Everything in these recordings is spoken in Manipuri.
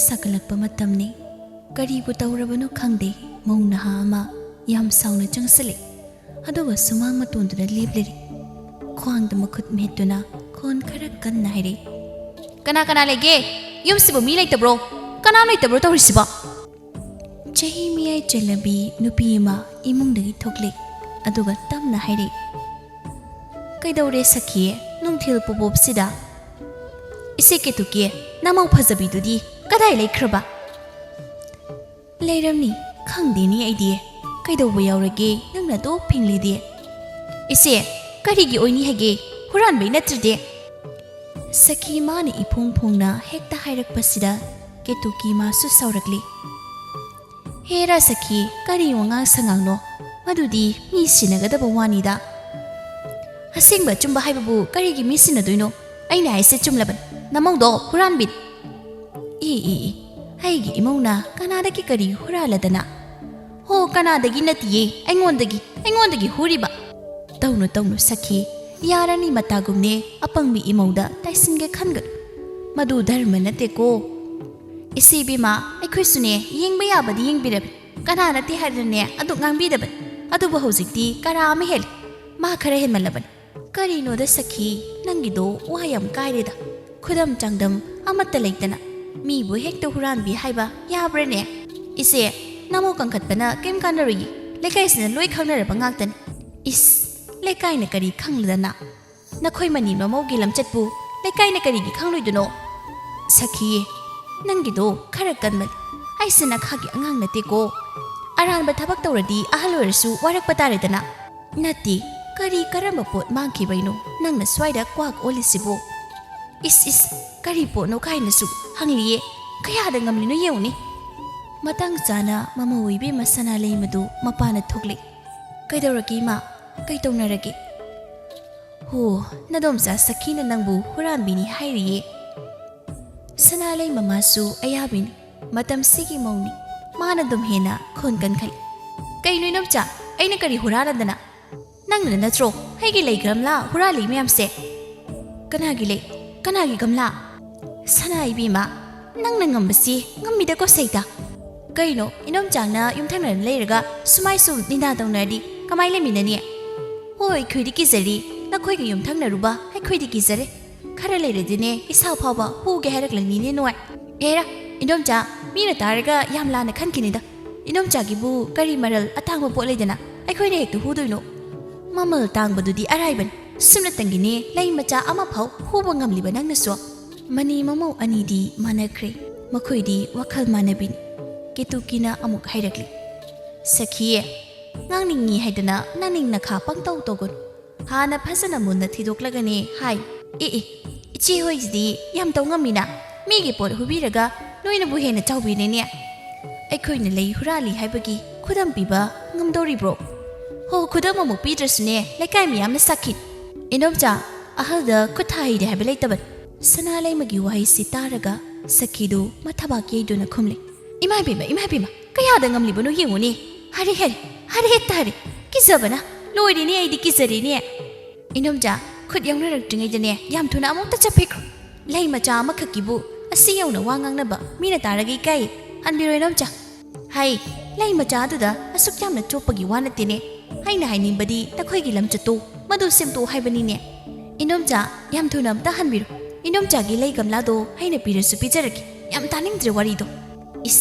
sakalakpa matamni karibu tawrabanu khangde mauna ha ama yam sauna changsale aduga sumang matunduna lebliri khwangda makhut mehtuna khon khara kanna haire kana lege yumsibu mi laitabro kana laitabro tawrisiba chahi miyai chalabi nupi ma imungdagi thokle aduga tamna haire kaidawre sakhiye nungthil pobop sida ise ketuke namau phajabi dudi kadai laikhraba leiramni khangdeni aidi kaidawba yaurage nangna do phinglidi ise karigi oini hage huranbai natride sakhi mani ipung phungna hekta hairakpasida ketuki ma su saurakli hera sakhi kari wanga sangangno madudi mi sinagadaba wanida asengba chumba haibabu karigi mi sinadoino aina aise chumlaban namaudo huranbit haigi imona kanadagi kari huraladana ho kanadagi natiye aingondagi huriba tawnu sakhi yarani matagumne apangmi imauda taisinge khangat madu dharma nate ko isi bima aikhoisune yengba yabadi yengbirab kana nate harane adu ngangbidab adu bahojikti karama hel ma khara hemalaban karino da sakhi nangido wayam kaireda khudam changdam amatta leitana mi bu hekta huranbi haiba yabrane ise namo kangkhatpana kem kanari lekaisna loi khangnaraba ngaktan is lekaina kari khangladana nakhoi mani mamogi lamchatpu lekaina kari gi khangloiduno sakhi nangido khara kanmal aisina khagi angang nate ko aranba thabak tawradi ahal oirasu warak pataredana nati kari karamba pot mangki baino nangna swaida kwak olisibo is kari pot no kaina su hangliye kaya da ngamlino yeuni matang chana mama wibe masana leimadu mapana thokle kaidawraki ma kaitongnarage ho nadomsa sakhina nangbu huranbini hairiye sanalai mamasu ayabin matam sigi mauni mana dum hena khon kan khali kainu nomcha aina kari huranadana nangna natro haigi leigramla hurali myamse kanagi gamla sanai bima nangna ngambasi ngammida ko seita kaino inom changna yumthangna leiraga sumai su nina dongnadi kamai leminani hoi khoidi kizari nakhoi gi yumthangna ruba hai khoidi kizare khara leiredine isau phaba huge harak langni noi era inom cha mina taraga yamla na khankinida inom cha gi bu kari maral athangba pot leidana ai khoi ne hektu hudoino mamal tangbadudi araiban simna tangine lai macha ama phau huba ngamliba nangna so mani mamau anidi manakre makhoidi wakhal manabin ketukina amuk hairakli sakhiye ngangningi haidana nangning nakha pangtau togon hana phasana munna thidoklagane hai ichi hoijdi yam tawngamina migi pot hubiraga noina bu hena chawbine ne aikhoina lei hurali haibagi khudam piba ngamdori bro ho khudam amuk pidrasne lekai miyamna sakhit inomcha ahalda kuthai de habilai tabat sanalai magi wai sitaraga sakhidu mathaba keiduna khumle imai bima kaya da ngamli banu yenguni hari tari kizabana loiri ne aidi kizari ne inomja khut yangna raktingai jane yam thuna amuk ta chapik lai macha makhakibu asi yauna wangang na ba mina taragi kai hanbiro inomja hai lai macha duda asuk yamna chopagi wanatine haina hainin badi takhoi gi lamchatu madu semtu haibani ne inomja yam thuna amta hanbiro inomja gi lai gamla do haina pirasu pijaraki yam taningdre wari do is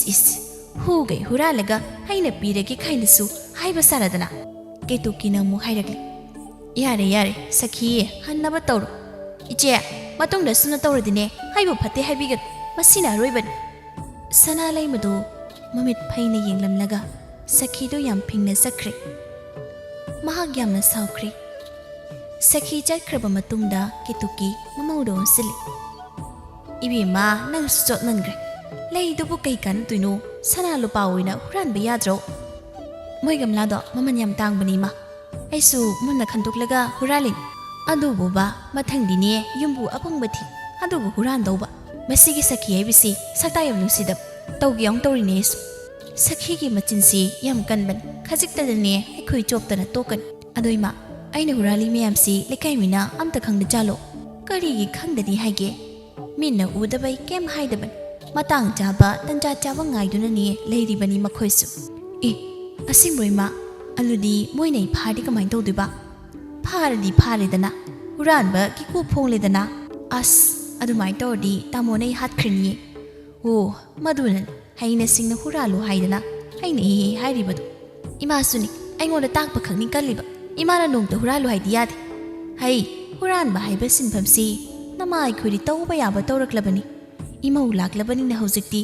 hugai huralaga haina piragi khainasu haiba saradana ketukina mu hairagli yare sakhiye hannaba tawro iche matungda suna tawradine haibu phate haibigat masina roiban sanalai madu mamit phaina yenglamlaga sakhido yam phingna sakre mahak yamna saukre sakhi chakhraba matungda ketuki mamaudo sili ibima nang sot nangre leidubu kai kan tuino sana lupa oina huranba yadro moigamlado maman yam tangbani ma aisu munna khantoklaga huralin adubu ba mathangdine yumbu apangbathi adubu huran doba masigi sakhi aibisi saktayam nusidap tawgyang torines sakhi gi machinsi yam kanban khajiktadane aikhoi choptana tokan adoima aina hurali meyamsi lekai mina amta khangda jalo kari gi khangdani haige minna udabai kem haidaban matang chaba tanja chaba ngaiduna ni leiribani makhoisu e asingbroi ma aludi moinai phadi kamai tawdiba pharadi pharedana huranba kiku phongledana as adumai tawdi tamonai hatkhrini o madunan haina singna huralu haidana haina hairibadu ima suni aingoda takpa khangni kalliba imana nongta huralu haidi yade hai huranba haiba sinphamsi nama aikhori tawba yaba tawraklabani imau laklabani na hojikti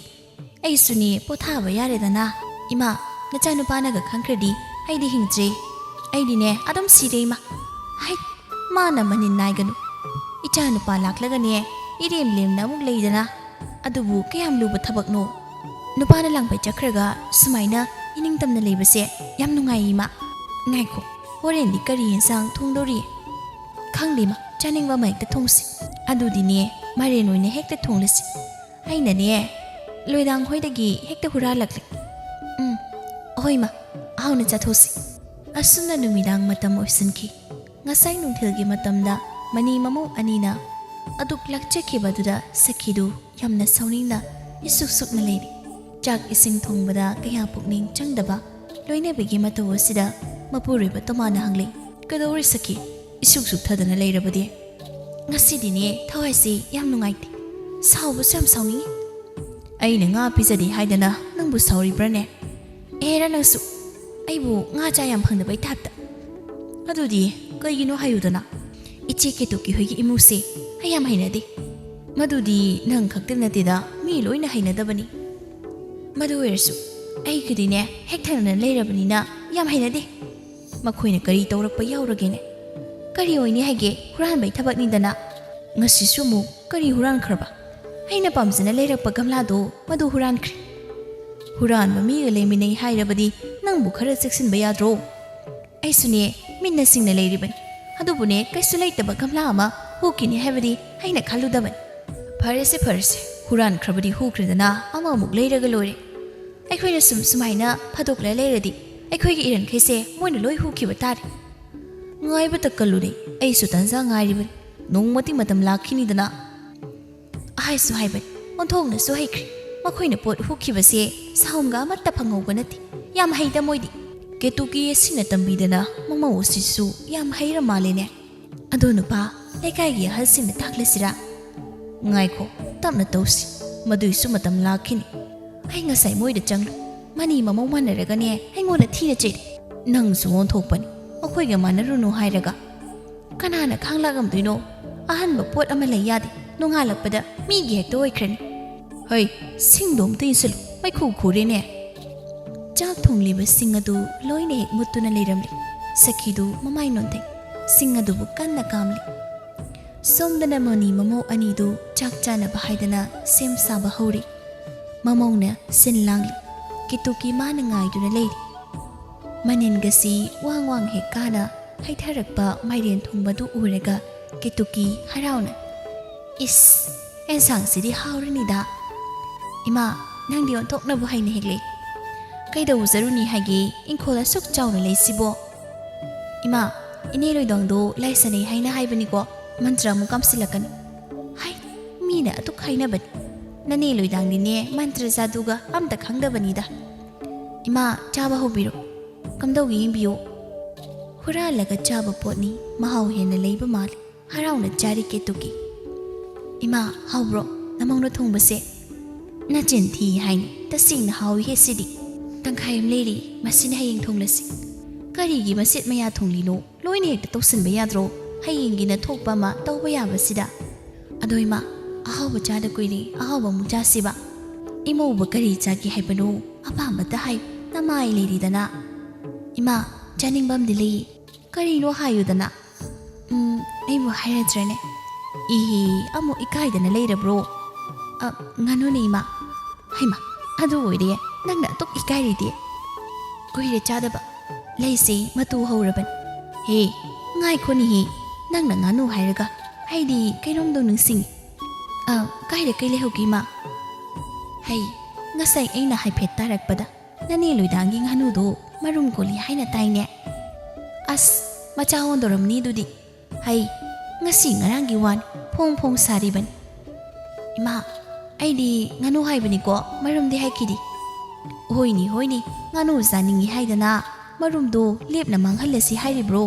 ai suni pothaba yaredana ima nachanupana ga khangkradi haidi hingje aidine adam sirei ma hai mana manin naiganu ichanupa laklagane irem lemna muk leidana adubu kayam luba thabakno nupana langpai chakhraga sumaina iningtamna leibase yam nungai ma ngaikho horen di kari ensang thongdori khanglima chaningwa maikta thongsi adudine mare noine hekta thonglasi aina ne loidang hoidagi hekta hura lakle hoima auna chathosi asuna numidang matam oisanki ngasai nungthilgi matamda mani mamu anina aduk lakchekibadura sakhidu yamna sauningna isuksukna leini chak ising thongbada kaya pukning changdaba loine begi mataw asida mapuriba tomana hangle kadori sakhi isuksuk thadana leirabadi ngasidine thawaisi yam nungaite saubu sam sauni aina nga pizadi haidana nangbu sauri brane era nangsu aibu nga cha yam phangda bai thapta adudi kaigino hayudana ichi ketuki hoigi imuse hayam hainadi madudi nang khakte natida mi loina hainadabani madu wersu ai kidine hekthana leirabani yam hainadi makhoina kari tawrakpa yauragene kari oini haige huran bai thabak nindana ngasi sumu kari huran khraba haina pamjana leirakpa gamla do madu huran khri huran mami ga leiminai hairabadi nangbu khara seksin ba yadro ai sune minna singna leiriban adubune kaisu leitaba gamla ama hukini habadi haina khaludaban farese huran khrabadi hukredana ama muk leiraga lore aikhoina sumaina phadokla leiradi aikhoigi iran khaise moina loi hukiba tare ngaiba takalure ai su tanza ngairiban nongmati matam lakhini dana ai su haiban onthongna su haikri makhoina pot hukibase saumga amatta phangauba nati yam haida moidi ketuki sina tambidana mamaw sisu yam haira malene adonupa lekai halsina taklesira ngaikho tamna tausi maduisu matam lakhini ai ngasai moida changlu mani mamaw manaraga ne aingona thina chei nang su onthokpani makhoiga manarunu hairaga kanana khanglagamduino ahanba pot ama layade nongalakpada migi hekta oikrani hoi singdom tinsul mai khu khurene chak thongliba singadu loine hek mutuna leiramli sakhidu mamai nonthai singadu kanna kamli somdana mani mamo anidu chak chana bahaidana sem saba hori mamawna sin langli kituki mana ngaiduna leiri manin gasi wang hek kana haitharakpa maiden thungbadu urega kituki harauna is ensang sidi haurinida ima nangdi onthoknabu haina hegle kaidau zaruni hage inkhola suk chawna leisibo ima ine loidongdo laisane haina haibani ko mantra mu kamsilakan hai mina atuk haina ban nane loidang dine mantra zaduga amta khangdabani da ima chaba hobiro kamdaugi imbiyo hura laga chaba potni mahau hena leiba mal harauna jari ketuki ima haubro namangno thongbase na chinthi hain tasingna hawi he sidi tangkhayam leri masina hayeng thonglasi karigi masit maya thonglino loine hekta tawsinba yadro hayenggi na thokpa ma tawba yabasida adoima ahawba chada koiri ahawba muja siba imauba kari chaki haibano apamba ta hai namai leri dana ima chaningbam dilei kari no hayudana aibu hairatrane ihi amu ikaidana leirabro nganu ne ima haima adu oire nangna tok ikairidi koire chadaba leise matu horaban he ngai khoni hi nangna nganu hairaga haidi kainomdo ningsing kaire kai lehoki ma hai ngasai aina haiphet tarakpada nani loidangi nganu do marum koli haina taine as machaon doramni dudi hai ngasi ngarangi wan phong sariban ima ꯑꯩꯗꯤ ꯉꯥꯅꯨ ꯍꯥꯏꯕꯅꯤꯀꯣ ꯃꯔꯨꯝꯗꯤ ꯍꯥꯏꯈꯤꯗꯤ ꯍꯣꯏꯅꯤ ꯍꯣꯏꯅꯤ ꯉꯥꯅꯨ ꯆꯥꯅꯤꯡꯉꯤ ꯍꯥꯏꯗꯅ ꯃꯔꯨꯝꯗꯣ ꯂꯦꯞꯅ ꯃꯥꯡꯍꯜꯂꯁꯤ ꯍꯥꯏꯔꯤꯕ꯭ꯔꯣ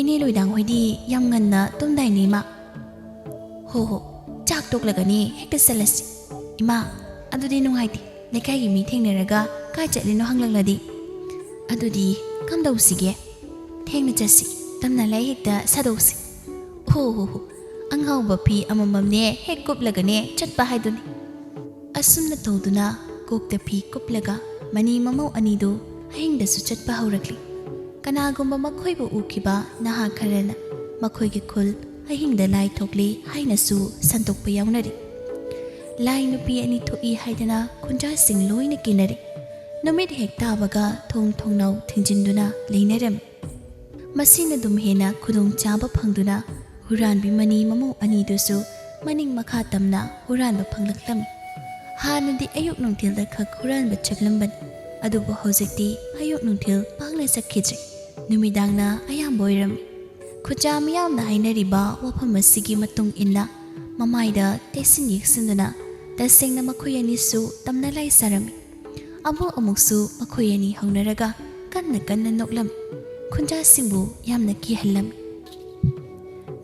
ꯏꯅꯦ ꯂꯣꯏꯗꯥꯡ ꯍꯣꯏꯗꯤ ꯌꯥꯝ ꯉꯟꯅ ꯇꯨꯝꯗꯥꯏꯅꯦ ꯏꯃꯥ ꯍꯣ ꯆꯥꯛ ꯇꯣꯛꯂꯒꯅꯤ ꯍꯦꯛꯇ ꯆꯠꯂꯁꯤ ꯏꯃꯥ ꯑꯗꯨꯗꯤ ꯅꯨꯡꯉꯥꯏꯇꯦ ꯂꯩꯀꯥꯏꯒꯤ ꯃꯤ ꯊꯦꯡꯅꯔꯒ ꯀꯥꯏ ꯆꯠꯂꯤꯅꯣ ꯍꯪꯂꯛꯂꯗꯤ ꯑꯗꯨꯗꯤ ꯀꯝꯗꯧꯁꯤꯒꯦ ꯊꯦꯡꯅ ꯆꯠꯁꯤ ꯇꯝꯅ ꯂꯥꯏ ꯍꯦꯛꯇ ꯁꯥꯗꯣꯛꯁꯤ ꯍꯣ ꯑꯉꯥꯎꯕ ꯐꯤ ꯑꯃꯃꯝꯅꯦ ꯍꯦꯛ ꯀꯨꯞꯂꯒꯅꯦ ꯆꯠꯄ ꯍꯥꯏꯗꯨꯅꯤ ꯑꯁꯨꯝꯅ ꯇꯧꯗꯨꯅ ꯀꯣꯛꯇ ꯐꯤ ꯀꯨꯞꯂꯒ ꯃꯅꯤ ꯃꯃꯧ ꯑꯅꯤꯗꯨ ꯑꯍꯤꯡꯗꯁꯨ ꯆꯠꯄ ꯍꯧꯔꯛꯂꯤ ꯀꯅꯥꯒꯨꯝꯕ ꯃꯈꯣꯏꯕꯨ ꯎꯈꯤꯕ ꯅꯍꯥ ꯈꯔꯅ ꯃꯈꯣꯏꯒꯤ ꯈꯨꯜ ꯑꯍꯤꯡꯗ ꯂꯥꯏ ꯊꯣꯛꯂꯤ ꯍꯥꯏꯅꯁꯨ ꯁꯟꯗꯣꯛꯄ ꯌꯥꯎꯅꯔꯤ ꯂꯥꯏ ꯅꯨꯄꯤ ꯑꯅꯤ ꯊꯣꯛꯏ ꯍꯥꯏꯗꯅ ꯈꯨꯟꯖꯥꯁꯤꯡ ꯂꯣꯏꯅ ꯀꯤꯅꯔꯤ ꯅꯨꯃꯤꯠ ꯍꯦꯛ ꯇꯥꯕꯒ ꯊꯣꯡ ꯊꯣꯡꯅꯥꯎ ꯊꯤꯡꯖꯤꯟꯗꯨꯅ ꯂꯩꯅꯔꯝꯃꯤ ꯃꯁꯤꯅ ꯑꯗꯨꯝ ꯍꯦꯟꯅ ꯈꯨꯗꯣꯡꯆꯥꯕ ꯐꯪꯗꯨꯅ ꯍꯨꯔꯥꯟꯕꯤ ꯃꯅꯤ ꯃꯃꯧ ꯑꯅꯤꯗꯨꯁꯨ ꯃꯅꯤꯡ ꯃꯈꯥ ꯇꯝꯅ ꯍꯨꯔꯥꯟꯕ ꯐꯪꯂꯛꯂꯝꯃꯤ ꯍꯥꯟꯅꯗꯤ ꯑꯌꯨꯛ ꯅꯨꯡꯊꯤꯜꯗ ꯈꯛ ꯍꯨꯔꯥꯟꯕ ꯆꯠꯂꯝꯕꯅꯤ ꯑꯗꯨꯕꯨ ꯍꯧꯖꯤꯛꯇꯤ ꯑꯌꯨꯛ ꯅꯨꯡꯊꯤꯜ ꯄꯥꯛꯅ ꯆꯠꯈꯤꯗ꯭ꯔꯦ ꯅꯨꯃꯤꯗꯥꯡꯅ ꯑꯌꯥꯝꯕ ꯑꯣꯏꯔꯝꯃꯤ ꯈꯨꯆꯥ ꯃꯤꯌꯥꯝꯅ ꯍꯥꯏꯅꯔꯤꯕ ꯋꯥꯐꯝ ꯑꯁꯤꯒꯤ ꯃꯇꯨꯡ ꯏꯟꯅ ꯃꯃꯥꯏꯗ ꯇꯩꯁꯤꯟ ꯌꯦꯛꯁꯤꯟꯗꯨꯅ ꯇꯁꯦꯡꯅ ꯃꯈꯣꯏ ꯑꯅꯤꯁꯨ ꯇꯝꯅ ꯂꯥꯏ ꯁꯥꯔꯝꯃꯤ ꯑꯃꯨꯛꯁꯨ ꯃꯈꯣꯏ ꯑꯅꯤ ꯍꯧꯅꯔꯒ ꯀꯟꯅ ꯅꯣꯛꯂꯝꯃꯤ ꯈꯨꯟꯖꯥꯁꯤꯡꯕꯨ ꯌꯥꯝꯅ ꯀꯤꯍꯜꯂꯝꯃꯤ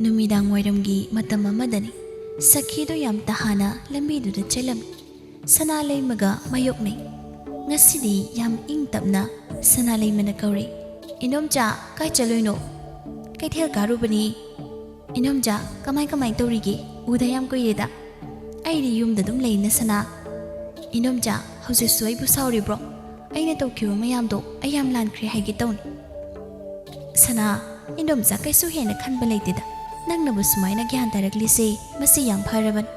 ꯅꯨꯃꯤꯗꯥꯡ ꯋꯥꯏꯔꯝꯒꯤ ꯃꯇꯝ ꯑꯃꯗꯅꯤ ꯁꯈꯤꯗꯨ ꯌꯥꯝ ꯇꯍꯥꯅ ꯂꯝꯕꯤꯗꯨꯗ ꯆꯠꯂꯝꯃꯤ ꯁꯅꯥꯂꯩꯃꯒ ꯃꯥꯌꯣꯛꯅꯩ ꯉꯁꯤꯗꯤ ꯌꯥꯝ ꯏꯪ ꯇꯞꯅ ꯁꯅꯥꯂꯩꯃꯅ ꯀꯧꯔꯤ ꯏꯅꯣꯝꯆꯥ ꯀꯥꯏ ꯆꯠꯂꯣꯏꯅꯣ ꯀꯩꯊꯦꯜ ꯀꯥꯔꯨꯕꯅꯤ ꯏꯅꯣꯝꯆꯥ ꯀꯃꯥꯏ ꯇꯧꯔꯤꯒꯦ ꯎꯗ ꯌꯥꯝ ꯀꯨꯏꯔꯦꯗ ꯑꯩꯗꯤ ꯌꯨꯝꯗ ꯑꯗꯨꯝ ꯂꯩꯅ ꯁꯅꯥ ꯏꯅꯣꯝꯆꯥ ꯍꯧꯖꯤꯛꯁꯨ ꯑꯩꯕꯨ ꯁꯥꯎꯔꯤꯕ꯭ꯔꯣ ꯑꯩꯅ ꯇꯧꯈꯤꯕ ꯃꯌꯥꯝꯗꯣ ꯑꯩ ꯌꯥꯝ ꯂꯥꯟꯈ꯭ꯔꯦ ꯍꯥꯏꯒꯦ ꯇꯧꯅꯤ ꯁꯅꯥ ꯏꯅꯣꯝꯆꯥ ꯀꯩꯁꯨ ꯍꯦꯟꯅ ꯈꯟꯕ ꯂꯩꯇꯦꯗ ꯅꯪꯅꯕꯨ ꯁꯨꯃꯥꯏꯅ ꯒ꯭ꯌꯥꯟ ꯇꯥꯔꯛꯂꯤꯁꯦ ꯃꯁꯤ ꯌꯥꯝ ꯐꯔꯕꯅꯤ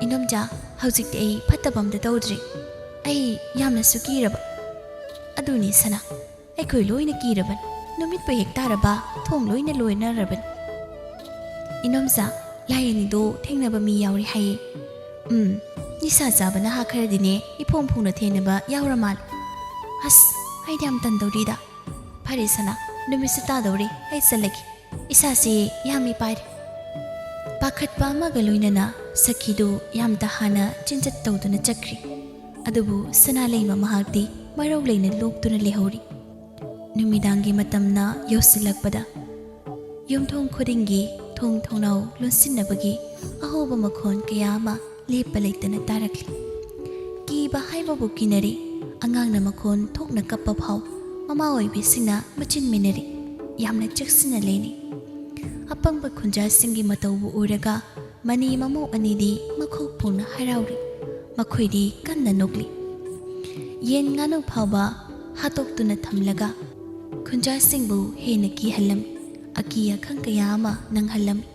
ꯏꯅꯣꯝꯆꯥ ꯍꯧꯖꯤꯛꯇꯤ ꯑꯩ ꯐꯠꯇꯕ ꯑꯝꯇ ꯇꯧꯗ꯭ꯔꯤ ꯑꯩ ꯌꯥꯝꯅꯁꯨ ꯀꯤꯔꯕ ꯑꯗꯨꯅꯤ ꯁꯅꯥ ꯑꯩꯈꯣꯏ ꯂꯣꯏꯅ ꯀꯤꯔꯕꯅꯤ ꯅꯨꯃꯤꯠꯄꯨ ꯍꯦꯛ ꯇꯥꯔꯕ ꯊꯣꯡ ꯂꯣꯏꯅ ꯂꯣꯏꯅꯔꯕꯅꯤ ꯏꯅꯣꯝꯆꯥ ꯂꯥꯏ ꯑꯅꯤꯗꯣ ꯊꯦꯡꯅꯕ ꯃꯤ ꯌꯥꯎꯔꯤ ꯍꯥꯏꯌꯦ ꯅꯤꯁꯥ ꯆꯥꯕ ꯅꯍꯥ ꯈꯔꯗꯤꯅꯦ ꯏꯐꯣꯡ ꯐꯣꯡꯅ ꯊꯦꯡꯅꯕ ꯌꯥꯎꯔ ꯃꯥꯜꯂꯦ ꯑꯁ ꯑꯩꯗꯤ ꯌꯥꯝ ꯇꯟꯗꯧꯔꯤꯗ ꯐꯔꯦ ꯁꯅꯥ ꯅꯨꯃꯤꯠꯁꯨ ꯇꯥꯗꯧꯔꯤ ꯑꯩ ꯆꯠꯂꯒꯦ ꯏꯁꯥꯁꯦ ꯌꯥꯝ ꯏꯄꯥꯏꯔꯦ ꯄꯥꯈꯠꯄ ꯑꯃꯒ ꯂꯣꯏꯅꯅ ꯁꯈꯤꯗꯨ ꯌꯥꯝ ꯇꯍꯥꯅ ꯆꯤꯟꯖꯠ ꯇꯧꯗꯨꯅ ꯆꯠꯈ꯭ꯔꯤ ꯑꯗꯨꯕꯨ ꯁꯅꯥꯂꯩꯃ ꯃꯍꯥꯛꯇꯤ ꯃꯔꯧ ꯂꯩꯅ ꯂꯣꯛꯇꯨꯅ ꯂꯩꯍꯧꯔꯤ ꯅꯨꯃꯤꯗꯥꯡꯒꯤ ꯃꯇꯝꯅ ꯌꯧꯁꯤꯜꯂꯛꯄꯗ ꯌꯨꯝꯊꯣꯡ ꯈꯨꯗꯤꯡꯒꯤ ꯊꯣꯡ ꯊꯣꯡꯅꯥꯎ ꯂꯣꯟꯁꯤꯟꯅꯕꯒꯤ ꯑꯍꯧꯕ ꯃꯈꯣꯟ ꯀꯌꯥ ꯑꯃ ꯂꯦꯞꯄ ꯂꯩꯇꯅ ꯇꯥꯔꯛꯂꯤ ꯀꯤꯕ ꯍꯥꯏꯕꯕꯨ ꯀꯤꯅꯔꯤ ꯑꯉꯥꯡꯅ ꯃꯈꯣꯟ ꯊꯣꯛꯅ ꯀꯞꯄ ꯐꯥꯎ ꯃꯃꯥ ꯑꯣꯏꯕꯤꯁꯤꯡꯅ ꯃꯆꯤꯟ ꯃꯤꯟꯅꯔꯤ ꯌꯥꯝꯅ ꯆꯦꯛꯁꯤꯟꯅ ꯂꯩꯅꯩ ꯑꯄꯪꯕ ꯈꯨꯟꯖꯥꯁꯤꯡꯒꯤ ꯃꯇꯧꯕꯨ ꯎꯔꯒ ꯃꯅꯤ ꯃꯃꯧ ꯑꯅꯤꯗꯤ ꯃꯈꯣꯛ ꯄꯣꯡꯅ ꯍꯔꯥꯎꯔꯤ ꯃꯈꯣꯏꯗꯤ ꯀꯟꯅ ꯅꯣꯛꯂꯤ ꯌꯦꯟ ꯉꯥꯅꯨ ꯐꯥꯎꯕ ꯍꯥꯠꯇꯣꯛꯇꯨꯅ ꯊꯝꯂꯒ ꯈꯨꯟꯖꯥꯁꯤꯡꯕꯨ ꯍꯦꯟꯅ ꯀꯤꯍꯜꯂꯝꯃꯤ ꯑꯀꯤ ꯑꯈꯪ ꯀꯌా ꯑꯃ ꯅꯪꯍꯜꯂꯝꯃꯤ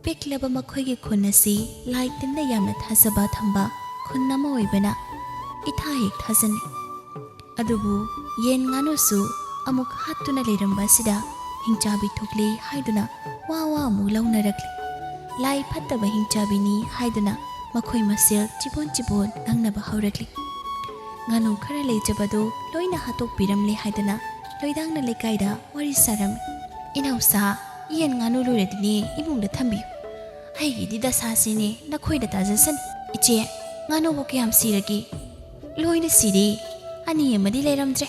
ꯄꯤꯛꯂꯕ ꯃꯈꯣꯏꯒꯤ ꯈꯨꯟ ꯑꯁꯤ ꯂꯥꯏ ꯇꯤꯟꯅ ꯌꯥꯝꯅ ꯊꯥꯖꯕ ꯊꯝꯕ ꯈꯨꯟ ꯑꯃ ꯑꯣꯏꯕꯅ ꯏꯊꯥ ꯍꯦꯛ ꯊꯥꯖꯅꯩ ꯑꯗꯨꯕꯨ ꯌꯦꯟ ꯉꯥꯅꯨꯁꯨ ꯑꯃꯨꯛ ꯍꯥꯠꯇꯨꯅ ꯂꯩꯔꯝꯕ ꯑꯁꯤꯗ ꯍꯤꯡꯆꯥꯕꯤ ꯊꯣꯛꯂꯤ ꯍꯥꯏꯗꯨꯅ ꯋꯥ ꯑꯃꯨꯛ ꯂꯧꯅꯔꯛꯂꯤ ꯂꯥꯏ ꯐꯠꯇꯕ ꯍꯤꯡꯆꯥꯕꯤꯅꯤ ꯍꯥꯏꯗꯨꯅ ꯃꯈꯣꯏ ꯃꯁꯦꯜ ꯆꯤꯕꯣꯟ ꯉꯥꯡꯅꯕ ꯍꯧꯔꯛꯂꯤ ꯉꯥꯅꯨ ꯈꯔ ꯂꯩꯖꯕꯗꯨ ꯂꯣꯏꯅ ꯍꯥꯠꯇꯣꯛꯄꯤꯔꯝꯂꯦ ꯍꯥꯏꯗꯨꯅ ꯂꯣꯏꯗꯥꯡꯅ ꯂꯩꯀꯥꯏꯗ ꯋꯥꯔꯤ ꯁꯥꯔꯝꯃꯤ ꯏꯅꯥꯎꯁꯥ ꯌꯦꯟ ꯉꯥꯅꯨ ꯂꯣꯏꯔꯗꯤꯅꯦ ꯏꯃꯨꯡꯗ ꯊꯝꯕꯤꯌꯨ ꯑꯩꯒꯤꯗꯤ ꯗꯁꯥꯁꯤꯅꯦ ꯅꯈꯣꯏꯗ ꯇꯥꯖꯁꯅꯤ ꯏꯆꯦ ꯉꯥꯅꯨꯕꯨ ꯀꯌꯥꯝ ꯁꯤꯔꯒꯦ ꯂꯣꯏꯅ ꯁꯤꯔꯦ ꯑꯅꯤ ꯑꯃꯗꯤ ꯂꯩꯔꯝꯗ꯭ꯔꯦ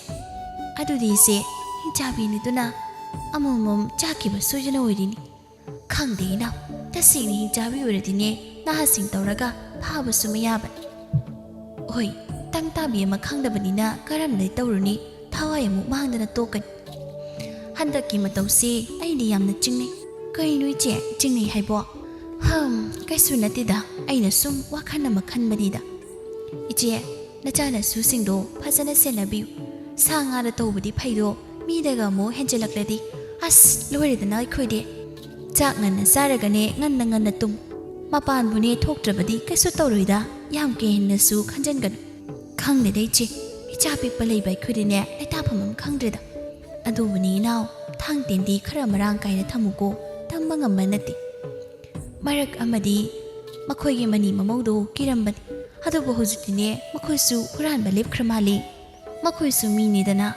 ꯑꯗꯨꯗꯤ ꯏꯆꯦ ꯍꯤꯡꯆꯥꯕꯤꯅꯤꯗꯨꯅ ꯑꯃꯃꯝ ꯆꯥꯈꯤꯕ ꯁꯣꯏꯗꯅ ꯑꯣꯏꯔꯤꯅꯤ ꯈꯪꯗꯦ ꯏꯅꯥꯎ ꯇꯁꯦꯡꯅ ꯍꯤꯡꯆꯥꯕꯤ ꯑꯣꯏꯔꯗꯤꯅꯦ ꯅꯍꯥꯁꯤꯡ ꯇꯧꯔꯒ ꯐꯥꯕꯁꯨ ꯃꯌꯥꯕꯅꯤ ꯍꯣꯏ ꯇꯪ ꯇꯥꯕꯤ ꯑꯃ ꯈꯪꯗꯕꯅꯤꯅ ꯀꯔꯝꯅ ꯇꯧꯔꯨꯅꯤ ꯊꯋꯥꯏ ꯑꯃꯨꯛ ꯃꯥꯡꯗꯅ ꯇꯣꯛꯀꯅꯤ ꯍꯟꯗꯛꯀꯤ ꯃꯇꯧꯁꯤ ꯑꯩꯗꯤ ꯌꯥꯝꯅ ꯆꯤꯡꯅꯩ ꯀꯩꯅꯣ ꯏꯆꯦ ꯆꯤꯡꯅꯩ ꯍꯥꯏꯕꯣ ꯀꯩꯁꯨ ꯅꯠꯇꯦꯗ ꯑꯩꯅ ꯁꯨꯝ ꯋꯥꯈꯜ ꯑꯃ ꯈꯟꯕꯅꯤꯗ ꯏꯆꯦ ꯅꯆꯥꯅꯁꯨꯁꯤꯡꯗꯣ ꯐꯖꯅ ꯁꯦꯟꯅꯕꯤꯌꯨ ꯁꯥ ꯉꯥꯗ ꯇꯧꯕꯗꯤ ꯐꯩꯗꯣ ꯃꯤꯗꯒ ꯑꯃꯨꯛ ꯍꯦꯟꯖꯜꯂꯛꯂꯗꯤ ꯑꯁ ꯂꯣꯏꯔꯦꯗꯅ ꯑꯩꯈꯣꯏꯗꯤ ꯆꯥꯛ ꯉꯟꯅ ꯆꯥꯔꯒꯅꯦ ꯉꯟꯅ ꯇꯨꯝ ꯃꯄꯥꯟꯕꯨꯅꯦ ꯊꯣꯛꯇ꯭ꯔꯕꯗꯤ ꯀꯩꯁꯨ ꯇꯧꯔꯣꯏꯗ ꯌꯥꯝ ꯀꯦꯟꯅꯁꯨ ꯈꯟꯖꯟꯒꯅꯨ ꯈꯪꯗꯦꯗ ꯏꯆꯦ ꯏꯆꯥ ꯄꯤꯛꯄ ꯂꯩꯕ ꯑꯩꯈꯣꯏꯗꯤꯅꯦ ꯂꯩꯇꯥꯐꯝ ꯑꯃ ꯈꯪꯗ꯭ꯔꯦꯗ ꯑꯗꯨꯕꯨꯅꯤ ꯏꯅꯥꯎ ꯊꯥꯡ ꯇꯦꯟꯗꯤ ꯈꯔ ꯃꯔꯥꯡ ꯀꯥꯏꯅ ꯊꯝꯃꯨꯀꯣ ꯇꯝꯕ ꯉꯝꯕ ꯅꯠꯇꯦ ꯃꯔꯛ ꯑꯃꯗꯤ ꯃꯈꯣꯏꯒꯤ ꯃꯅꯤ ꯃꯃꯧꯗꯣ ꯀꯤꯔꯝꯕꯅꯤ ꯑꯗꯨꯕꯨ ꯍꯧꯖꯤꯛꯇꯤꯅꯦ ꯃꯈꯣꯏꯁꯨ ꯍꯨꯔꯥꯟꯕ ꯂꯦꯞꯈ꯭ꯔ ꯃꯥꯜꯂꯤ ꯃꯈꯣꯏꯁꯨ ꯃꯤꯅꯤꯗꯅ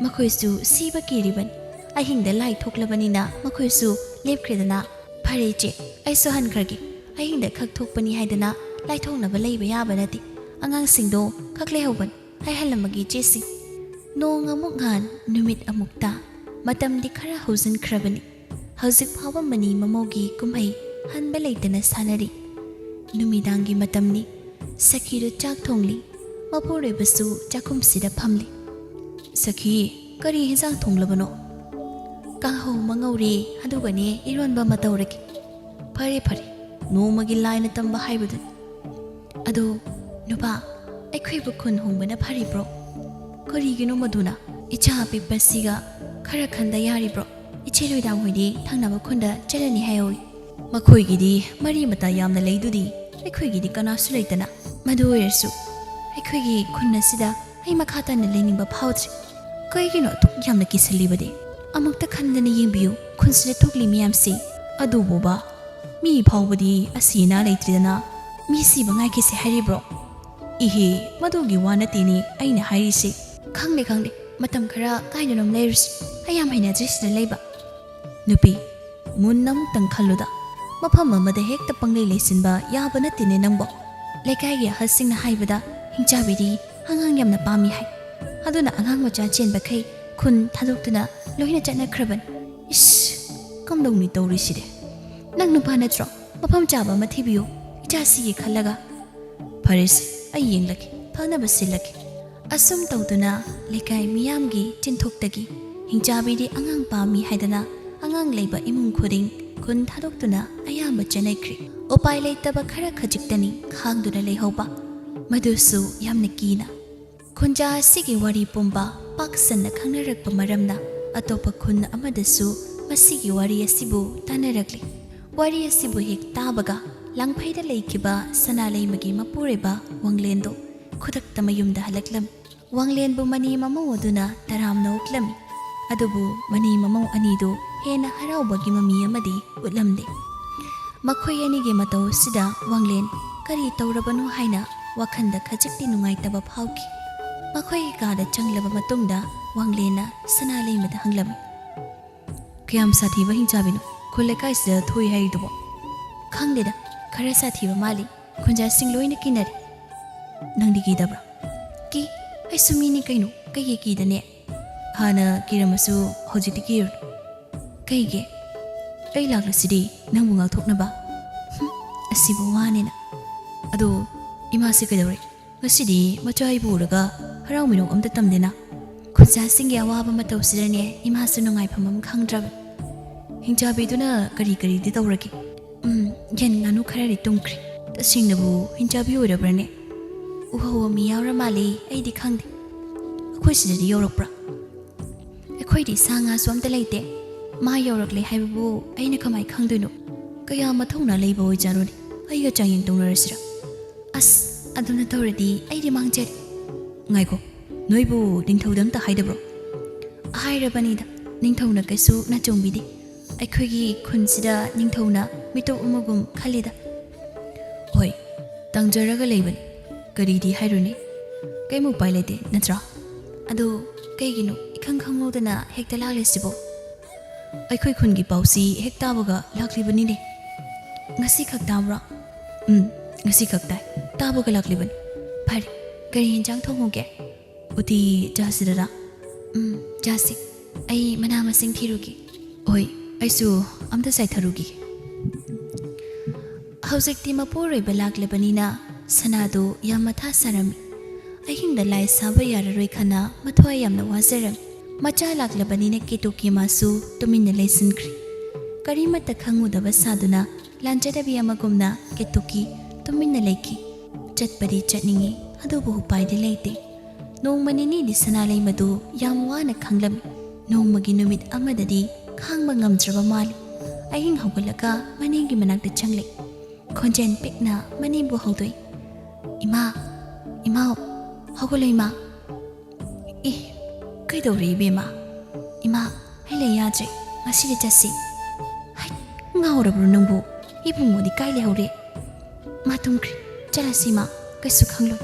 ꯃꯈꯣꯏꯁꯨ ꯁꯤꯕ ꯀꯤꯔꯤꯕꯅꯤ ꯑꯍꯤꯡꯗ ꯂꯥꯏ ꯊꯣꯛꯂꯕꯅꯤ나 ꯃꯈꯣꯏꯁꯨ ꯂꯦꯞꯈ꯭ꯔꯦꯗꯅ ꯐꯔꯦ ꯏꯆꯦ ꯑꯩꯁꯨ ꯍꯟꯈ꯭ꯔꯒꯦ ꯑꯍꯤꯡꯗ ꯈꯛ ꯊꯣꯛꯄꯅꯤ ꯍꯥꯏꯗꯅ ꯂꯥꯏꯊꯣꯛꯅꯕ ꯂꯩꯕ ꯌꯥꯕ ꯅꯠꯇꯦ ꯑꯉꯥꯡꯁꯤꯡꯗꯣ ꯈꯛ ꯂꯩꯍꯧꯕꯅꯤ ꯍꯥꯏꯍꯜꯂꯝꯕꯒꯤ ꯆꯦꯁꯤꯡ ꯅꯣꯡ ꯑꯃꯨꯛ ꯉꯥꯟ ꯅꯨꯃꯤꯠ ꯑꯃꯨꯛ ꯇꯥ ꯃꯇꯝꯗꯤ ꯈꯔ ꯍꯧꯖꯤꯟꯈ꯭ꯔꯕꯅꯤ ꯍꯧꯖꯤꯛ ꯐꯥꯎꯕ ꯃꯅꯤ ꯃꯃꯧꯒꯤ ꯀꯨꯝꯍꯩ ꯍꯟꯕ ꯂꯩꯇꯅ ꯁꯥꯟꯅꯔꯤ ꯅꯨꯃꯤꯗꯥꯡꯒꯤ ꯃꯇꯝꯅꯤ ꯁꯈꯤꯗꯨ ꯆꯥꯛ ꯊꯣꯡꯂꯤ ꯃꯄꯨꯔꯣꯏꯕꯁꯨ ꯆꯥꯛꯈꯨꯝꯁꯤꯗ ꯐꯝꯂꯤ ꯁꯈꯤ ꯀꯔꯤ ꯍꯦꯟꯖꯥꯡ ꯊꯣꯡꯂꯕꯅꯣ ꯀꯥꯡꯍꯧ ꯑꯃ ꯉꯧꯔꯦ ꯑꯗꯨꯒꯅꯦ ꯏꯔꯣꯟꯕ ꯑꯃ ꯇꯧꯔꯒꯦ ꯐꯔꯦ ꯐꯔꯦ ꯅꯣꯡꯃꯒꯤ ꯂꯥꯏꯅ ꯇꯝꯕ ꯍꯥꯏꯕꯗꯨꯅꯤ ꯑꯗꯣ ꯅꯨꯄꯥ ꯑꯩꯈꯣꯏꯕꯨ ꯈꯨꯟ ꯍꯣꯡꯕꯅ ꯐꯔꯤꯕ꯭ꯔꯣ ꯀꯔꯤꯒꯤꯅꯣ ꯃꯗꯨꯅ ꯏꯆꯥ ꯑꯄꯤꯛꯄꯁꯤꯒ ꯈꯔ ꯈꯟꯗ ꯌꯥꯔꯤꯕ꯭ꯔꯣ ꯏꯆꯦ ꯂꯣꯏꯗꯥꯡ ꯍꯣꯏꯗꯤ ꯊꯪꯅꯕ ꯈꯨꯟꯗ ꯆꯠꯂꯅꯤ ꯍꯥꯏꯍꯧꯏ ꯃꯈꯣꯏꯒꯤꯗꯤ ꯃꯔꯤ ꯃꯇꯥ ꯌꯥꯝꯅ ꯂꯩꯗꯨꯗꯤ ꯑꯩꯈꯣꯏꯒꯤꯗꯤ ꯀꯅꯥꯁꯨ ꯂꯩꯇꯅ ꯃꯗꯨ ꯑꯣꯏꯔꯁꯨ ꯑꯩꯈꯣꯏꯒꯤ ꯈꯨꯟ ꯑꯁꯤꯗ ꯑꯩ ꯃꯈꯥ ꯇꯥꯅ ꯂꯩꯅꯤꯡꯕ ꯐꯥꯎꯗ꯭ꯔꯤ ꯀꯩꯒꯤꯅꯣ ꯑꯗꯨꯛ ꯌꯥꯝꯅ ꯀꯤꯁꯜꯂꯤꯕꯗꯤ ꯑꯃꯨꯛꯇ ꯈꯟꯗꯅ ꯌꯦꯡꯕꯤꯌꯨ ꯈꯨꯟꯁꯤꯗ ꯊꯣꯛꯂꯤ ꯃꯌꯥꯝꯁꯤ ꯑꯗꯨꯕꯨꯕ ꯃꯤ ꯐꯥꯎꯕꯗꯤ ꯑꯁꯤ ꯑꯅꯥ ꯂꯩꯇ꯭ꯔꯤꯗꯅ ꯃꯤ ꯁꯤꯕ ꯉꯥꯏꯈꯤꯁꯦ ꯍꯥꯏꯔꯤꯕ꯭ꯔꯣ ꯏꯍꯦ ꯃꯗꯨꯒꯤ ꯋꯥ ꯅꯠꯇꯦꯅꯦ ꯑꯩꯅ ꯍꯥꯏꯔꯤꯁꯦ ꯈꯪꯗꯦ ꯃꯇꯝ ꯈꯔ ꯀꯥꯏꯗꯅꯣꯝ ꯂꯩꯔꯨꯁꯤ ꯑꯩ ꯌꯥꯝ ꯍꯩꯅꯗ꯭ꯔꯤ ꯁꯤꯗ ꯂꯩꯕ ꯅꯨꯄꯤ ꯃꯨꯟꯅ ꯑꯃꯨꯛꯇꯪ ꯈꯜꯂꯨꯗ ꯃꯐꯝ ꯑꯃꯗ ꯍꯦꯛꯇ ꯄꯪꯂꯩ ꯂꯩꯁꯤꯟꯕ ꯌꯥꯕ ꯅꯠꯇꯦꯅꯦ ꯅꯪꯕꯣ ꯂꯩꯀꯥꯏꯒꯤ ꯑꯍꯜꯁꯤꯡꯅ ꯍꯥꯏꯕꯗ ꯍꯤꯡꯆꯥꯕꯤꯗꯤ ꯑꯉꯥꯡ ꯌꯥꯝꯅ ꯄꯥꯝꯃꯤ ꯍꯥꯏ ꯑꯗꯨꯅ ꯑꯉꯥꯡ ꯃꯆꯥ ꯆꯦꯟꯕꯈꯩ ꯈꯨꯟ ꯊꯥꯗꯣꯛꯇꯨꯅ ꯂꯣꯏꯅ ꯆꯠꯅꯈ꯭ꯔꯕꯅꯤ ꯏꯁ ꯀꯝꯗꯧꯅꯤ ꯇꯧꯔꯤꯁꯤꯗꯤ ꯅꯪ ꯅꯨꯄꯥ ꯅꯠꯇ꯭ꯔꯣ ꯃꯐꯝ ꯆꯥꯕ ꯑꯃ ꯊꯤꯕꯤꯌꯨ ꯏꯆꯥꯁꯤꯒꯤ ꯈꯜꯂꯒ ꯐꯔꯦꯁꯦ ꯑꯩ ꯌꯦꯡꯂꯒꯦ ꯐꯅꯕ ꯁꯤꯜꯂꯒꯦ ꯑꯁꯨꯝ ꯇꯧꯗꯨꯅ ꯂꯩꯀꯥꯏ ꯃꯤꯌꯥꯝꯒꯤ ꯆꯤꯟꯊꯣꯛꯇꯒꯤ ꯍꯤꯡꯆꯥꯕꯤꯗꯤ ꯑꯉꯥꯡ ꯄꯥꯝꯃꯤ ꯍꯥꯏꯗꯅ ꯑꯉꯥꯡ ꯂꯩꯕ ꯏꯃꯨꯡ ꯈꯨꯗꯤꯡ ꯈꯨꯟ ꯊꯥꯗꯣꯛꯇꯨꯅ ꯑꯌꯥꯝꯕ ꯆꯠꯅꯈ꯭ꯔꯦ ꯎꯄꯥꯏ ꯂꯩꯇꯕ ꯈꯔ ꯈꯖꯤꯛꯇꯅꯤ ꯈꯥꯡꯗꯨꯅ ꯂꯩꯍꯧꯕ ꯃꯗꯨꯁꯨ ꯌꯥꯝꯅ ꯀꯤꯅ ꯈꯨꯟꯖꯥ ꯑꯁꯤꯒꯤ ꯋꯥꯔꯤ ꯄꯨꯝꯕ ꯄꯥꯛ ꯁꯟꯅ ꯈꯪꯅꯔꯛꯄ ꯃꯔꯝꯅ ꯑꯇꯣꯞꯄ ꯈꯨꯟ ꯑꯃꯗꯁꯨ ꯃꯁꯤꯒꯤ ꯋꯥꯔꯤ ꯑꯁꯤꯕꯨ ꯇꯥꯟꯅꯔꯛꯂꯤ ꯋꯥꯔꯤ ꯑꯁꯤꯕꯨ ꯍꯦꯛ ꯇꯥꯕꯒ ꯂꯥꯡꯐꯩꯗ ꯂꯩꯈꯤꯕ ꯁꯅꯥꯂꯩꯃꯒꯤ ꯃꯄꯨꯔꯣꯏꯕ ꯋꯥꯡꯂꯦꯟꯗꯣ ꯈꯨꯗꯛꯇ ꯃꯌꯨꯝꯗ ꯍꯜꯂꯛꯂꯝꯃꯤ ꯋꯥꯡꯂꯦꯟꯕꯨ ꯃꯅꯤ ꯃꯃꯧ ꯑꯗꯨꯅ ꯇꯔꯥꯝꯅ ꯑꯣꯛꯂꯝꯃꯤ ꯑꯗꯨꯕꯨ ꯃꯅꯤ ꯃꯃꯧ ꯑꯅꯤꯗꯨ ꯍꯦꯟꯅ ꯍꯔꯥꯎꯕꯒꯤ ꯃꯃꯤ ꯑꯃꯗꯤ ꯎꯠꯂꯝꯗꯦ ꯃꯈꯣꯏ ꯑꯅꯤꯒꯤ ꯃꯇꯧ ꯑꯁꯤꯗ ꯋꯥꯡꯂꯦꯟ ꯀꯔꯤ ꯇꯧꯔꯕꯅꯣ ꯍꯥꯏꯅ ꯋꯥꯈꯟꯗ ꯈꯖꯤꯛꯇꯤ ꯅꯨꯡꯉꯥꯏꯇꯕ ꯐꯥꯎꯈꯤ ꯃꯈꯣꯏꯒꯤ ꯀꯥꯗ ꯆꯪꯂꯕ ꯃꯇꯨꯡꯗ ꯋꯥꯡꯂꯦꯟꯅ ꯁꯅꯥꯂꯩꯃꯗ ꯍꯪꯂꯝꯃꯤ ꯀꯌꯥꯝ ꯁꯥꯊꯤꯕ ꯍꯤꯡꯆꯥꯕꯤꯅꯣ ꯈꯨꯜ ꯂꯩꯀꯥꯏꯁꯤꯗ ꯊꯣꯛꯏ ꯍꯥꯏꯔꯤꯗꯨꯕꯣ ꯈꯪꯗꯦꯗ ꯈꯔ ꯁꯥꯊꯤꯕ ꯃꯥꯜꯂꯤ ꯈꯨꯟꯖꯥꯁꯤꯡ ꯂꯣꯏꯅ ꯀꯤꯅꯔꯤ ꯅꯪꯗꯤ ꯀꯤꯗꯕ꯭ꯔꯥ ꯀꯤ ꯑꯩꯁꯨ ꯃꯤꯅꯤ ꯀꯩꯅꯣ ꯀꯩꯒꯤ ꯀꯤꯗꯅꯦ ꯍꯥꯟꯅ ꯀꯤꯔꯝꯃꯁꯨ ꯍꯧꯖꯤꯛꯇꯤ ꯀꯤꯔꯨꯅꯨ ꯀꯩꯒꯤ ꯑꯩ ꯂꯥꯛꯂꯁꯤꯗꯤ ꯅꯪꯕꯨ ꯉꯥꯛꯊꯣꯛꯅꯕ ꯑꯁꯤꯕꯨ ꯋꯥꯅꯤꯅ ꯑꯗꯣ ꯏꯃꯥꯁꯤ ꯀꯩꯗꯧꯔꯦ ꯉꯁꯤꯗꯤ ꯃꯆꯥ ꯑꯩꯕꯨ ꯎꯔꯒ ꯍꯔꯥꯎ ꯃꯤꯅꯣꯛ ꯑꯝꯇ ꯇꯝꯗꯦꯅ ꯈꯨꯟꯖꯥꯁꯤꯡꯒꯤ ꯑꯋꯥꯕ ꯃꯇꯧꯁꯤꯗꯅꯦ ꯏꯃꯥꯁꯨ ꯅꯨꯡꯉꯥꯏꯐꯝ ꯑꯃ ꯈꯪꯗ꯭ꯔꯕ ꯍꯤꯡꯆꯥꯕꯤꯗꯨꯅ ꯀꯔꯤꯗꯤ ꯇꯧꯔꯒꯦ ꯌꯦꯟ ꯉꯥꯅꯨ ꯈꯔꯗꯤ ꯇꯨꯝꯈ꯭ꯔꯦ ꯇꯁꯦꯡꯅꯕꯨ ꯍꯤꯡꯆꯥꯕꯤ ꯑꯣꯏꯔꯕ꯭ꯔꯅꯦ ꯎꯍꯧꯕ ꯃꯤ ꯌꯥꯎꯔ ꯃꯥꯜꯂꯤ ꯑꯩꯗꯤ ꯈꯪꯗꯦ ꯑꯩꯈꯣꯏ ꯁꯤꯗꯗꯤ ꯌꯧꯔꯛꯄ꯭ꯔꯥ ꯑꯩꯈꯣꯏꯗꯤ ꯁꯥ ꯉꯥꯁꯨ ꯑꯝꯇ ꯂꯩꯇꯦ ꯃꯥ ꯌꯧꯔꯛꯂꯦ ꯍꯥꯏꯕꯕꯨ ꯑꯩꯅ ꯀꯃꯥꯏ ꯈꯪꯗꯣꯏꯅꯣ ꯀꯌꯥ ꯃꯊꯧꯅꯥ ꯂꯩꯕ ꯑꯣꯏꯖꯥꯠꯅꯣꯅꯦ ꯑꯩꯒ ꯆꯥꯡꯌꯦꯡ ꯇꯧꯅꯔꯁꯤꯔ ꯑꯁ ꯑꯗꯨꯅ ꯇꯧꯔꯗꯤ ꯑꯩꯗꯤ ꯃꯥꯡꯖꯔꯦ ꯉꯥꯏꯈꯣ ꯅꯣꯏꯕꯨ ꯅꯤꯡꯊꯧꯗ ꯑꯝꯇ ꯍꯥꯏꯗꯕ꯭ꯔꯣ ꯍꯥꯏꯔꯕꯅꯤꯗ ꯅꯤꯡꯊꯧꯅ ꯀꯩꯁꯨ ꯅꯆꯣꯡꯕꯤꯗꯦ ꯑꯩꯈꯣꯏꯒꯤ ꯈꯨꯟꯁꯤꯗ ꯅꯤꯡꯊꯧꯅ ꯃꯤꯇꯣꯞ ꯑꯃꯒꯨꯝ ꯈꯜꯂꯤꯗ ꯍꯣꯏ ꯇꯪꯖꯔꯒ ꯂꯩꯕꯅꯤ ꯀꯔꯤꯗꯤ ꯍꯥꯏꯔꯨꯅꯤ ꯀꯩꯝ ꯎꯄꯥꯏ ꯂꯩꯇꯦ ꯅꯠꯇ꯭ꯔꯥ ꯑꯗꯣ ꯀꯩꯒꯤꯅꯣ ꯏꯈꯪ ꯈꯪꯍꯧꯗꯅ ꯍꯦꯛꯇ ꯂꯥꯛꯂꯤꯁꯤꯕꯣ ꯑꯩꯈꯣꯏ ꯈꯨꯟꯒꯤ ꯄꯥꯎꯁꯤ ꯍꯦꯛ ꯇꯥꯕꯒ ꯂꯥꯛꯂꯤꯕꯅꯤꯅꯦ ꯉꯁꯤ ꯈꯛ ꯇꯥꯕ꯭ꯔꯥ ꯉꯁꯤ ꯈꯛ ꯇꯥꯕꯒ ꯂꯥꯛꯂꯤꯕꯅꯤ ꯐꯔꯦ ꯀꯔꯤ ꯌꯦꯟꯖꯥꯡ ꯊꯣꯡꯉꯨꯒꯦ ꯎꯇꯤ ꯆꯥꯁꯤꯗꯔꯥ ꯆꯥꯁꯤ ꯑꯩ ꯃꯅꯥ ꯃꯁꯤꯡ ꯊꯤꯔꯨꯒꯦ ꯍꯣꯏ ꯑꯩꯁꯨ ꯑꯝꯇ ꯆꯥꯏꯊꯔꯨꯒꯦ ꯍꯧꯖꯤꯛꯇꯤ ꯃꯄꯨꯔꯣꯏꯕ ꯂꯥꯛꯂꯕꯅꯤꯅ ꯁꯅꯥꯗꯨ ꯌꯥꯝ ꯃꯊꯥ ꯁꯥꯔꯝꯃꯤ ꯑꯍꯤꯡꯗ ꯂꯥꯏ ꯁꯥꯕ ꯌꯥꯔꯔꯣꯏ ꯈꯟꯅ ꯃꯊ꯭ꯋꯥꯏ ꯌꯥꯝꯅ ꯋꯥꯖꯔꯝꯃꯤ ꯃꯆꯥ ꯂꯥꯛꯂꯕꯅꯤꯅ ꯀꯦꯇꯨꯀꯤ ꯃꯥꯁꯨ ꯇꯨꯃꯤꯟꯅ ꯂꯩꯁꯤꯟꯈ꯭ꯔꯤ ꯀꯔꯤꯃꯠꯇ ꯈꯪꯉꯨꯗꯕ ꯁꯥꯗꯨꯅ ꯂꯥꯟꯖꯗꯕꯤ ꯑꯃꯒꯨꯝꯅ ꯀꯦꯇꯨꯀꯤ ꯇꯨꯃꯤꯟꯅ ꯂꯩꯈꯤ ꯆꯠꯄꯗꯤ ꯆꯠꯅꯤꯡꯉꯤ ꯑꯗꯨꯕꯨ ꯎꯄꯥꯏꯗꯤ ꯂꯩꯇꯦ ꯅꯣꯡꯃ ꯅꯤꯅꯤꯗꯤ ꯁꯅꯥꯂꯩꯃꯗꯨ ꯌꯥꯝ ꯋꯥꯅ ꯈꯪꯂꯝꯃꯤ ꯅꯣꯡꯃꯒꯤ ꯅꯨꯃꯤꯠ ꯑꯃꯗꯗꯤ ꯈꯥꯡꯕ ꯉꯝꯗ꯭ꯔꯕ ꯃꯥꯜꯂꯤ ꯑꯍꯤꯡ ꯍꯧꯒꯠꯂꯒ ꯃꯅꯦꯒꯤ ꯃꯅꯥꯛꯇ ꯆꯪꯂꯦ ꯈꯣꯟꯖꯦꯜ ꯄꯤꯛꯅ ꯃꯅꯦꯕꯨ ꯍꯧꯗꯣꯛꯏ ꯏꯃꯥ ꯍꯧꯒꯠꯂꯣ ꯏꯃꯥ ꯀꯩꯗꯧꯔꯤ ꯏꯕꯦꯝꯃ ꯏꯃꯥ ꯑꯩ ꯂꯩ ꯌꯥꯗ꯭ꯔꯦ ꯉꯁꯤꯗꯤ ꯆꯠꯁꯤ ꯍꯩ ꯉꯥꯎꯔꯕ꯭ꯔꯣ ꯅꯪꯕꯨ ꯏꯕꯨꯡꯉꯣꯗꯤ ꯀꯥꯏ ꯂꯩꯍꯧꯔꯦ ꯃꯥ ꯇꯨꯝꯈ꯭ꯔꯦ ꯆꯠꯂꯁꯤ ꯏꯃꯥ ꯀꯩꯁꯨ ꯈꯪꯂꯣꯏ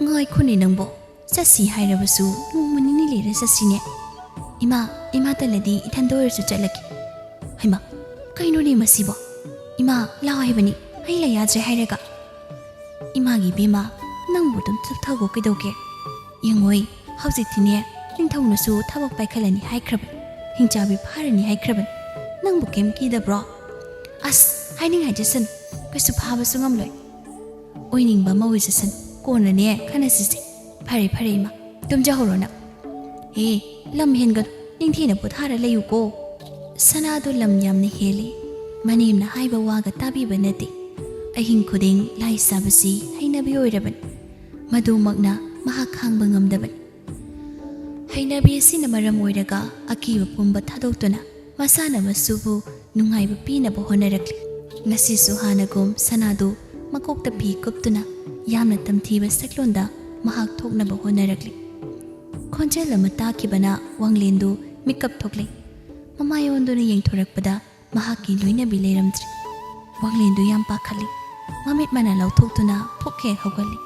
ꯉꯥꯏꯈꯣꯅꯦ ꯅꯪꯕꯣ ꯆꯠꯁꯤ ꯍꯥꯏꯔꯕꯁꯨ ꯅꯣꯡꯃ ꯅꯤꯅꯤ ꯂꯩꯔ ꯆꯠꯁꯤꯅꯦ ꯏꯃꯥ ꯇꯜꯂꯗꯤ ꯏꯊꯟꯗ ꯑꯣꯏꯔꯁꯨ ꯆꯠꯂꯒꯦ ꯍꯩꯃꯥ ꯀꯩꯅꯣꯅꯦ ꯃꯁꯤꯕꯣ ꯏꯃꯥ ꯂꯥꯛꯑꯣ ꯍꯥꯏꯕꯅꯤ ꯑꯩ ꯂꯩ ꯌꯥꯗ꯭ꯔꯦ ꯍꯥꯏꯔꯒ ꯏꯃꯥꯒꯤ ꯏꯕꯦꯝꯃ ꯅꯪꯕꯨ ꯑꯗꯨꯝ ꯆꯞꯊꯒꯣ ꯀꯩꯗꯧꯒꯦ ꯌꯦꯡꯉꯣꯏ ꯍꯧꯖꯤꯛꯇꯤꯅꯦ ꯅꯤꯡꯊꯧꯅꯁꯨ ꯊꯕꯛ ꯄꯥꯏꯈꯠꯂꯅꯤ ꯍꯥꯏꯈ꯭ꯔꯕꯅꯤ ꯍꯤꯡꯆꯥꯕꯤ ꯐꯥꯔꯅꯤ ꯍꯥꯏꯈ꯭ꯔꯕꯅꯤ ꯅꯪꯕꯨ ꯀꯩꯝ ꯀꯤꯗꯕ꯭ꯔꯣ ꯑꯁ ꯍꯥꯏꯅꯤꯡ ꯍꯥꯏꯖꯁꯅꯨ ꯀꯩꯁꯨ ꯐꯥꯕꯁꯨ ꯉꯝꯂꯣꯏ ꯑꯣꯏꯅꯤꯡꯕ ꯑꯃ ꯑꯣꯏꯖꯁꯅꯨ ꯀꯣꯟꯅꯅꯦ ꯈꯟꯅꯁꯤꯁꯦ ꯐꯔꯦ ꯐꯔꯦ ꯏꯃꯥ ꯇꯨꯝꯖꯍꯧꯔꯣ ꯅꯪ ꯂꯝ ꯍꯦꯟꯒꯅꯨ ꯅꯤꯡꯊꯤꯅ ꯄꯣꯊꯥꯔ ꯂꯩꯌꯨꯀꯣ ꯁꯅꯥꯗꯣ ꯂꯝ ꯌꯥꯝꯅ ꯍꯦꯜꯂꯤ ꯃꯅꯦꯝꯅ ꯍꯥꯏꯕ ꯋꯥꯒ ꯇꯥꯕꯤꯕ ꯅꯠꯇꯦ ꯑꯍꯤꯡ ꯈꯨꯗꯤꯡ ꯂꯥꯏ ꯁꯥꯕꯁꯤ ꯍꯩꯅꯕꯤ ꯑꯣꯏꯔꯕꯅꯤ ꯃꯗꯨꯃꯛꯅ ꯃꯍꯥꯛ ꯈꯥꯡꯕ ꯉꯝꯗꯕꯅꯤ ꯍꯩꯅꯕꯤ ꯑꯁꯤꯅ ꯃꯔꯝ ꯑꯣꯏꯔꯒ ꯑꯀꯤꯕ ꯄꯨꯝꯕ ꯊꯥꯗꯣꯛꯇꯨꯅ ꯃꯁꯥꯅ ꯃꯁꯨꯕꯨ ꯅꯨꯡꯉꯥꯏꯕ ꯄꯤꯅꯕ ꯍꯣꯠꯅꯔꯛꯂꯤ ꯉꯁꯤꯁꯨ ꯍꯥꯟꯅꯒꯨꯝ ꯁꯅꯥꯗꯨ ꯃꯀꯣꯛꯇ ꯐꯤ ꯀꯨꯞꯇꯨꯅ ꯌꯥꯝꯅ ꯇꯝꯊꯤꯕ ꯁꯛꯂꯣꯟꯗ ꯃꯍꯥꯛ ꯊꯣꯛꯅꯕ ꯍꯣꯠꯅꯔꯛꯂꯤ ꯈꯣꯟꯖꯦꯜ ꯑꯃ ꯇꯥꯈꯤꯕꯅ ꯋꯥꯡꯂꯦꯟꯗꯨ ꯃꯤꯀꯞ ꯊꯣꯛꯂꯦ ꯃꯃꯥꯏꯌꯣꯟꯗꯨꯅ ꯌꯦꯡꯊꯣꯔꯛꯄꯗ ꯃꯍꯥꯛꯀꯤ ꯂꯣꯏꯅꯕꯤ ꯂꯩꯔꯝꯗ꯭ꯔꯦ ꯋꯥꯡꯂꯦꯟꯗꯨ ꯌꯥꯝ ꯄꯥꯈꯠꯂꯤ ꯃꯃꯤꯠ ꯃꯅꯥ ꯂꯧꯊꯣꯛꯇꯨꯅ ꯐꯨꯛ ꯍꯦꯛ ꯍꯧꯒꯠꯂꯤ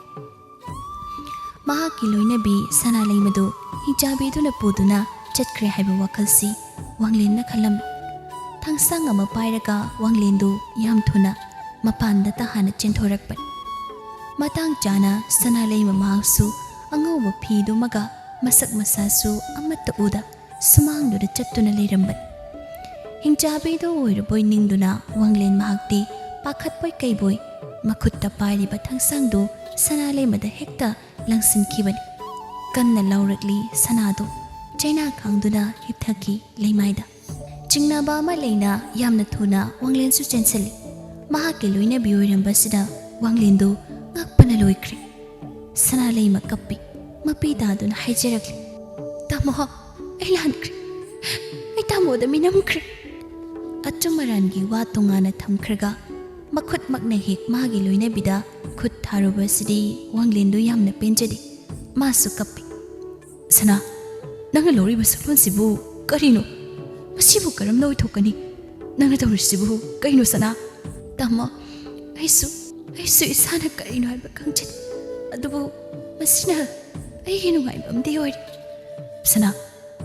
ꯃꯍꯥꯛꯀꯤ ꯂꯣꯏꯅꯕꯤ ꯁꯅꯥꯂꯩꯃꯗꯨ ꯍꯤꯡꯆꯥꯕꯤꯗꯨꯅ ꯄꯨꯗꯨꯅ ꯆꯠꯈ꯭ꯔꯦ ꯍꯥꯏꯕ ꯋꯥꯈꯜꯁꯤ ꯋꯥꯡꯂꯦꯟꯅ ꯈꯜꯂꯝꯃꯤ ꯊꯥꯡꯁꯥꯡ ꯑꯃ ꯄꯥꯏꯔꯒ ꯋꯥꯡꯂꯦꯟꯗꯨ ꯌꯥꯝ ꯊꯨꯅ ꯃꯄꯥꯟꯗ ꯇꯥꯍꯥꯅ ꯆꯦꯟꯊꯣꯔꯛꯄꯅꯤ ꯃꯇꯥꯡ ꯆꯥꯅ ꯁꯅꯥꯂꯩꯃ ꯃꯍꯥꯛꯁꯨ ꯑꯉꯧꯕ ꯐꯤꯗꯨꯃꯒ ꯃꯁꯛ ꯃꯁꯥꯁꯨ ꯑꯃꯠꯇ ꯎꯗ ꯁꯨꯃꯥꯡꯗꯨꯗ ꯆꯠꯇꯨꯅ ꯂꯩꯔꯝꯕꯅꯤ ꯍꯤꯡꯆꯥꯕꯤꯗꯨ ꯑꯣꯏꯔꯕꯣꯏ ꯅꯤꯡꯗꯨꯅ ꯋꯥꯡꯂꯦꯟ ꯃꯍꯥꯛꯇꯤ ꯄꯥꯈꯠꯄꯣꯏ ꯀꯩꯕꯣꯏ ꯃꯈꯨꯠꯇ ꯄꯥꯏꯔꯤꯕ ꯊꯥꯡꯁꯥꯡꯗꯨ ꯁꯅꯥꯂꯩꯃꯗ ꯍꯦꯛꯇ ꯂꯪꯁꯤꯟꯈꯤꯕꯅꯤ ꯀꯟꯅ ꯂꯥꯎꯔꯛꯂꯤ ꯁꯅꯥꯗꯣ ꯆꯩꯅꯥ ꯈꯥꯡꯗꯨꯅ ꯍꯤꯞꯊꯈꯤ ꯂꯩꯃꯥꯏꯗ ꯆꯤꯡꯅꯕ ꯑꯃ ꯂꯩꯅ ꯌꯥꯝꯅ ꯊꯨꯅ ꯋꯥꯡꯂꯦꯟꯁꯨ ꯆꯦꯟꯁꯤꯜꯂꯤ ꯃꯍꯥꯛꯀꯤ ꯂꯣꯏꯅꯕꯤ ꯑꯣꯏꯔꯝꯕꯁꯤꯗ ꯋꯥꯡꯂꯦꯟꯗꯨ ꯉꯛꯄꯅ ꯂꯣꯏꯈ꯭ꯔꯦ ꯁꯅꯥꯂꯩꯃ ꯀꯞꯄꯤ ꯃꯄꯤ ꯇꯥꯗꯨꯅ ꯍꯥꯏꯖꯔꯛꯂꯤ ꯇꯥꯃꯣ ꯑꯩ ꯂꯥꯟꯈ꯭ꯔꯦ ꯑꯩ ꯇꯥꯃꯣꯗ ꯃꯤꯅꯝꯈ꯭ꯔꯦ ꯑꯆꯨꯝ ꯑꯔꯥꯟꯒꯤ ꯋꯥ ꯇꯣꯉꯥꯟꯅ ꯊꯝꯈ꯭ꯔꯒ ꯃꯈꯨꯠꯃꯛꯅ ꯍꯦꯛ ꯃꯥꯒꯤ ꯂꯣꯏꯅꯕꯤꯗ ꯈꯨꯠ ꯊꯥꯔꯨꯕꯁꯤꯗꯤ ꯋꯥꯡꯂꯦꯟꯗꯨ ꯌꯥꯝꯅ ꯄꯦꯟꯖꯗꯦ ꯃꯥꯁꯨ ꯀꯞꯄꯤ ꯁꯅꯥ ꯅꯪꯅ ꯂꯧꯔꯤꯕ ꯁꯛꯂꯣꯟꯁꯤꯕꯨ ꯀꯔꯤꯅꯣ ꯃꯁꯤꯕꯨ ꯀꯔꯝꯅ ꯑꯣꯏꯊꯣꯛꯀꯅꯤ ꯅꯪꯅ ꯇꯧꯔꯤꯁꯤꯕꯨ ꯀꯩꯅꯣ ꯁꯅꯥ ꯇꯥꯃꯣ ꯑꯩꯁꯨ ꯏꯁꯥꯅ ꯀꯔꯤꯅꯣ ꯍꯥꯏꯕ ꯈꯪꯖꯗꯦ ꯑꯗꯨꯕꯨ ꯃꯁꯤꯅ ꯑꯩꯒꯤ ꯅꯨꯡꯉꯥꯏꯕ ꯑꯃꯗꯤ ꯑꯣꯏꯔꯤ ꯁꯅꯥ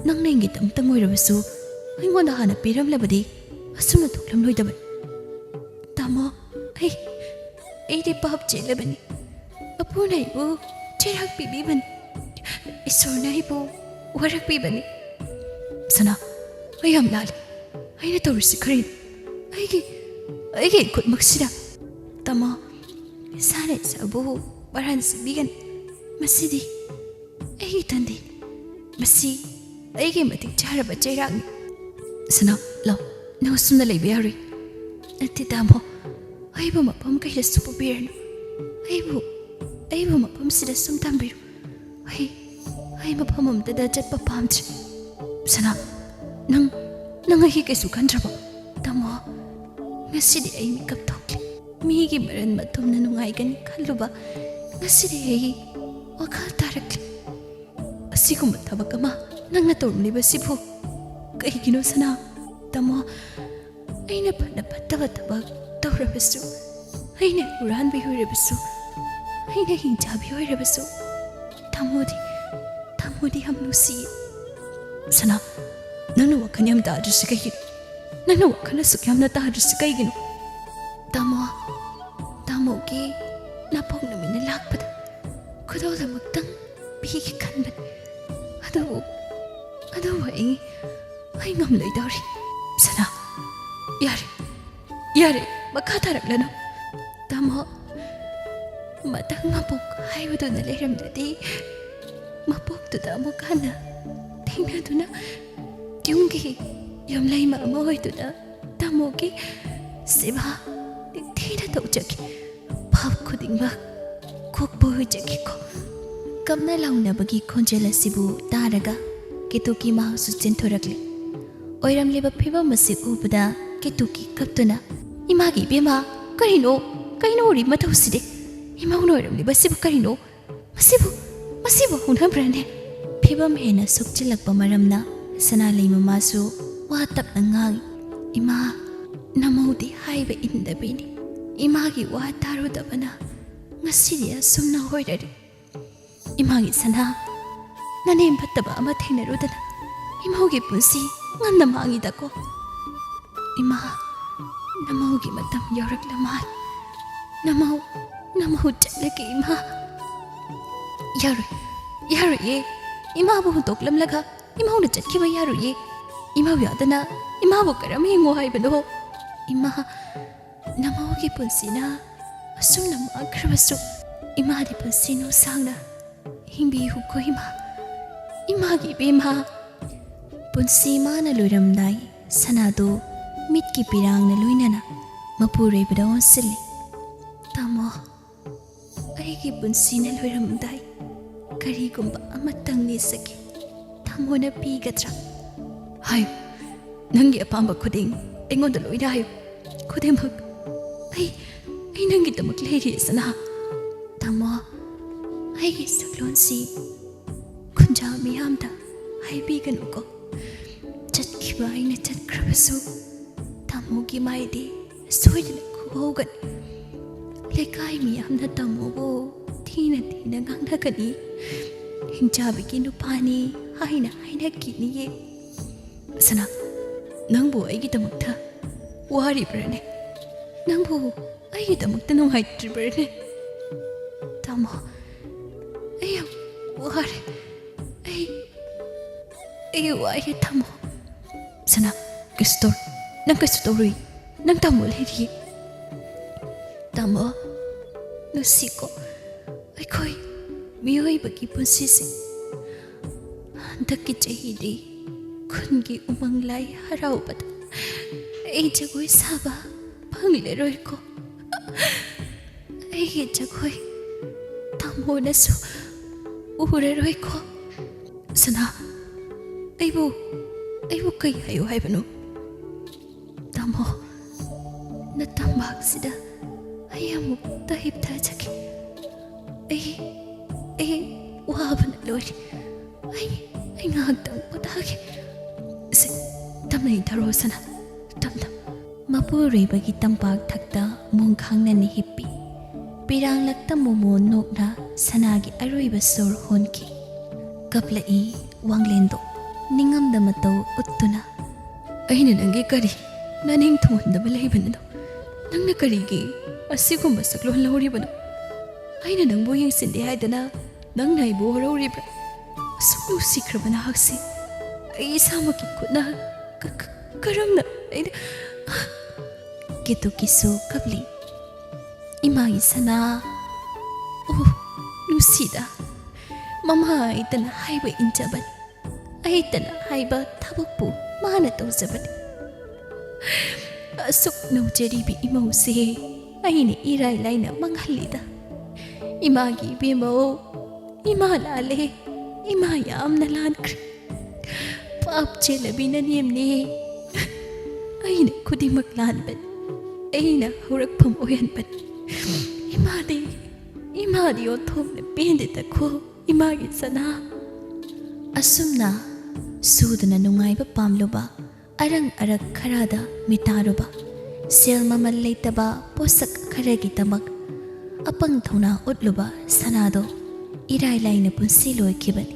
ꯅꯪꯅ ꯏꯪꯒꯤꯠ ꯑꯃꯇꯪ ꯑꯣꯏꯔꯕꯁꯨ ꯑꯩꯉꯣꯟꯗ ꯍꯥꯟꯅ ꯄꯤꯔꯝꯂꯕꯗꯤ ꯑꯁꯨꯝꯅ ꯊꯣꯛꯂꯝꯂꯣꯏꯗꯕꯅꯤ ꯇꯥꯃꯣ ꯑꯩꯗꯤ ꯄꯥꯞ ꯆꯦꯜꯂꯕꯅꯤ ꯃꯄꯨꯅ ꯑꯩꯕꯨ ꯆꯩꯔꯥꯛ ꯄꯤꯕꯤꯕꯅꯤ ꯏꯁꯣꯔꯅ ꯑꯩꯕꯨ ꯋꯥꯔꯛꯄꯤꯕꯅꯤ ꯁꯅꯥ ꯑꯩ ꯌꯥꯝ ꯂꯥꯜꯂꯤ ꯑꯩꯅ ꯇꯧꯔꯤꯁꯤ ꯀꯔꯤꯅꯣ ꯑꯩꯒꯤ ꯈꯨꯠꯃꯛꯁꯤꯗ ꯇꯥꯃꯣ ꯏꯁꯥꯅ ꯏꯁꯥꯕꯨ ꯃꯔꯥꯟ ꯁꯤꯟꯕꯤꯒꯅꯤ ꯃꯁꯤꯗꯤ ꯑꯩꯒꯤ ꯇꯟꯗꯤ ꯃꯁꯤ ꯑꯩꯒꯤ ꯃꯇꯤꯛ ꯆꯥꯔꯕ ꯆꯩꯔꯥꯛꯅꯤ ꯁꯅꯥ ꯂꯥꯎ ꯅꯪ ꯑꯁꯨꯝꯅ ꯂꯩꯕ ꯌꯥꯔꯣꯏ ꯅꯠꯇꯦ ꯇꯥꯃꯣ ꯑꯩꯕꯨ ꯃꯐꯝ ꯀꯩꯗꯁꯨ ꯄꯨꯕꯤꯔꯅꯨ ꯑꯩꯕꯨ ꯃꯐꯝꯁꯤꯗ ꯁꯨꯝ ꯊꯝꯕꯤꯔꯨ ꯑꯩ ꯃꯐꯝ ꯑꯃꯇꯗ ꯆꯠꯄ ꯄꯥꯝꯗ꯭ꯔꯦ ꯁꯅꯥ ꯅꯪ ꯑꯩ ꯀꯩꯁꯨ ꯈꯟꯗ꯭ꯔꯕꯣ ꯇꯥꯃꯣ ꯉꯁꯤꯗꯤ ꯑꯩ ꯃꯤꯀꯞ ꯊꯣꯛꯂꯤ ꯃꯤꯒꯤ ꯃꯔꯟ ꯃꯊꯨꯝꯅ ꯅꯨꯡꯉꯥꯏꯒꯅꯤ ꯈꯜꯂꯨꯕ ꯉꯁꯤꯗꯤ ꯑꯩ ꯋꯥꯈꯜ ꯇꯥꯔꯛꯂꯤ ꯑꯁꯤꯒꯨꯝꯕ ꯊꯕꯛ ꯑꯃ ꯅꯪꯅ ꯇꯧꯔꯝꯂꯤꯕꯁꯤꯕꯨ ꯀꯩꯒꯤꯅꯣ ꯁꯅꯥ ꯇꯥꯃꯣ ꯑꯩꯅ ꯐꯅ ꯐꯠꯇꯕ ꯊꯕꯛ ꯇꯧꯔꯕꯁꯨ ꯑꯩꯅ ꯍꯨꯔꯥꯟꯕꯤ ꯑꯣꯏꯔꯕꯁꯨ ꯑꯩꯅ ꯍꯤꯡꯆꯥꯕꯤ ꯑꯣꯏꯔꯕꯁꯨ ꯇꯥꯃꯣꯗꯤ ꯌꯥꯝ ꯅꯨꯡꯁꯤꯌꯦ ꯁꯅꯥ ꯅꯪꯅ ꯋꯥꯈꯜ ꯌꯥꯝ ꯇꯥꯗ꯭ꯔꯤꯁꯤ ꯀꯩꯒꯤꯅꯣ ꯅꯪꯅ ꯋꯥꯈꯜ ꯑꯁꯨꯛ ꯌꯥꯝꯅ ꯇꯥꯗ꯭ꯔꯤꯁꯤ ꯀꯩꯒꯤꯅೋ ꯇꯥꯃꯣꯒꯤ ꯅꯄꯣꯛ ꯅꯨꯃꯤꯠꯅ ꯂꯥꯛꯄꯗ ꯈꯨꯗꯣꯜ ꯑꯃꯨꯛꯇꯪ ꯄꯤꯒꯦ ꯈꯟꯕꯅꯤ ꯑꯗꯨꯕꯨ ꯑꯩ ꯉꯝꯂꯣꯏꯗꯧꯔꯤ ꯁꯅꯥ ꯌꯥꯔꯦ ꯃꯈꯥ ꯇꯥꯔꯛꯂꯅꯨ ꯇꯥꯃꯣ ꯃꯊꯪ ꯃꯄꯣꯛ ꯍꯥꯏꯕꯗꯨꯅ ꯂꯩꯔꯝꯗ꯭ꯔꯗꯤ ꯃꯄꯣꯛꯇꯨꯗ ꯑꯃꯨꯛ ꯍꯟꯅ ꯊꯦꯡꯅꯗꯨꯅ ꯌꯨꯝꯒꯤ ꯌꯨꯝꯂꯩꯃ ꯑꯃ ꯑꯣꯏꯗꯨꯅ ꯇꯥꯃꯣꯒꯤ ꯁꯦꯕꯥ ꯅꯤꯡꯊꯤꯅ ꯇꯧꯖꯈꯤ ꯚꯥꯞ ꯈꯨꯗꯤꯡꯃꯛ ꯀꯣꯛꯄ ꯑꯣꯏꯖꯈꯤꯀꯣ ꯀꯞꯅ ꯂꯥꯎꯅꯕꯒꯤ ꯈꯣꯟꯖꯦꯜ ꯑꯁꯤꯕꯨ ꯇꯥꯔꯒ ꯀꯦꯇꯨꯀꯤ ꯃꯍꯥꯛꯁꯨ ꯆꯦꯟꯊꯣꯔꯛꯂꯤ ꯑꯣꯏꯔꯝꯂꯤꯕ ꯐꯤꯕꯝ ꯑꯁꯤ ꯎꯕꯗ ꯀꯦꯇꯨꯀꯤ ꯀꯞꯇꯨꯅ ꯏꯃꯥꯒꯤ ꯏꯕꯦꯝꯃ ꯀꯔꯤꯅꯣ ꯎꯔꯤ ꯃꯊꯧꯁꯤꯗꯤ ꯏꯃꯧꯅ ꯑꯣꯏꯔꯝꯂꯤꯕꯁꯤꯕꯨ ꯀꯔꯤꯅꯣ ꯃꯁꯤꯕꯨ ꯍꯧꯅꯕ꯭ꯔꯅꯦ ꯐꯤꯕꯝ ꯍꯦꯟꯅ ꯁꯣꯛꯆꯤꯜꯂꯛꯄ ꯃꯔꯝꯅ ꯁꯅꯥꯂꯩꯃ ꯃꯥꯁꯨ ꯋꯥ ꯇꯞꯅ ꯉꯥꯡꯉꯤ ꯏꯃꯥ ꯅꯃꯧꯗꯤ ꯍꯥꯏꯕ ꯏꯟꯗꯕꯤꯅꯤ ꯏꯃꯥꯒꯤ ꯋꯥ ꯇꯥꯔꯨꯗꯕꯅ ꯉꯁꯤꯗꯤ ꯑꯁꯨꯝꯅ ꯑꯣꯏꯔꯔꯤ ꯏꯃꯥꯒꯤ ꯁꯅꯥ ꯅꯅꯦꯝ ꯐꯠꯇꯕ ꯑꯃ ꯊꯦꯡꯅꯔꯨꯗꯅ ꯏꯃꯧꯒꯤ ꯄꯨꯟꯁꯤ ꯉꯟꯅ ꯃꯥꯡꯉꯤꯗꯀꯣ ꯏꯃꯥ ꯅꯃꯧꯒꯤ ꯃꯇꯝ ꯌꯧꯔꯛꯂ ꯃꯥꯜ Namau chatlaki ima. Yaru ye. Ima bu huntok lamlaga. Ima hu chatkiba yaru ye. Ima yadana. Ima bu karam hingo haibado. Ima namau ki punsina. Asum nama akrabasu. Ima di punsino sangna. Hingbi huko ima. Ima ki bima. Punsi mana luramdai. Sanado mitki pirang na luinana. Mapure bada onsili. Tamo. Aigi punsi na luramdai. Karigumba amatang nisaki. Tamo na pigatra. Hayo. Nangi apamba kuding. Engon da luida hayo. Kuding mag. Ay nangi tamak lady sana. Tamo. Aigi saklonsi. Kunja miyamda. Ay bigan uko. Chatkiba ay na chatkrabasu. Tamo ki maidi. Soydana kuhogan. Lekay miyamda tamo bo. Tina ngangna kani. Hinjabi ki nupani. Haina kini ye. Sana. Nangbo ay gitamakta. Wari brane. Nangbo ay gitamakta nung haitri brane. Tamo. Ayaw. Wari. Ay tamo. Sana. Gastor. Nang kastorui. Nang tamo lady. Tamo. Nusiko. Aikoy. Miyoy bagi punsisi. Handaki chahidi. Kungi umanglay haraw bata. Ay jagoy saba. Pangleroy ko. Ay jagoy. Tamo na so. Ureroy ko. Sana. Aybo kay hayo haibano. Tamo. Natambak sida. Ayamu tahib tajaki. Ay waban loy. Ay ngagdang pataki. Tamna itaro sana. Tam. Mapuri bagi tampak takta mungkang na nihippi. Pirang lakta mumo nokna sanagi aroy basor honki. Kaplai wanglendo. Ningam da mataw uttuna. Ay nangi kari. Naning tumun da balay banado. Nang nakarigi. Asigumba saklon lauri bano. Ay nang buyang sindi ay dana. Nang naibo harauri bra. Asukno sikra bana haksi. Ay isama kiko na. Karam na. Ay Kito kiso kabli. Imagi sana. Oh, Lucida. Mama ay tana haiba injaban. Ay tana haiba tabakpo mana tawzaban. Asuk no jeribi imaw si. Ay ni iray lay na manghalida. Imagi bimo. Imalale. Imayam na lankri. Paapche labi na niyem ni. Ay na kudi maglanban. Ay na hurak pamoyanban. Imadi otom na pindit ako. Imagi sana. Asumna. Sudana nungay ba pamloba. Arang-arag karada mitaroba. Sel mamalay taba posak karagi tamag. Apang thuna utloba sanado. Iraylay na punsiloy kibani.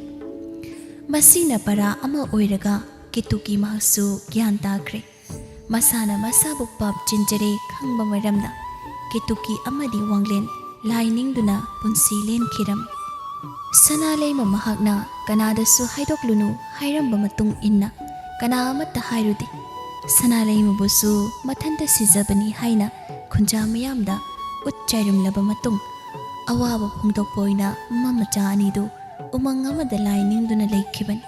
Masina para ama oiraga kituki mahasu gyan takre. Masana masabuk pap jinjare khangba maramda. Kituki amadi wanglen lining duna punsilen kiram. Sanalay mamahagna kanada su haidok lunu hairamba matung inna. Kana amata hairudi. Sanalay mabusu matanda sizabani haina kunja mayamda utchairum laba matung. Awaba hongdok poina mamacha anidu umang amada lining duna laikiban.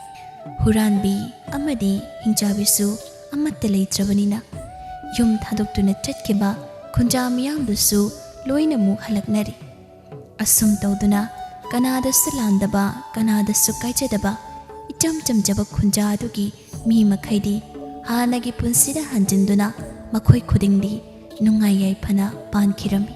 Huranbi amadi hingjabisu amata leitrabanina. Yum thadok duna chatkiba kunja mayamdusu loina mu halaknari. Asum tawduna kanada su landaba kanada su kaijadaba icham jaba kunja adugi mi makhaidi hanagi punsida hanjinduna makhoi khudingdi nungai yai phana pankirami.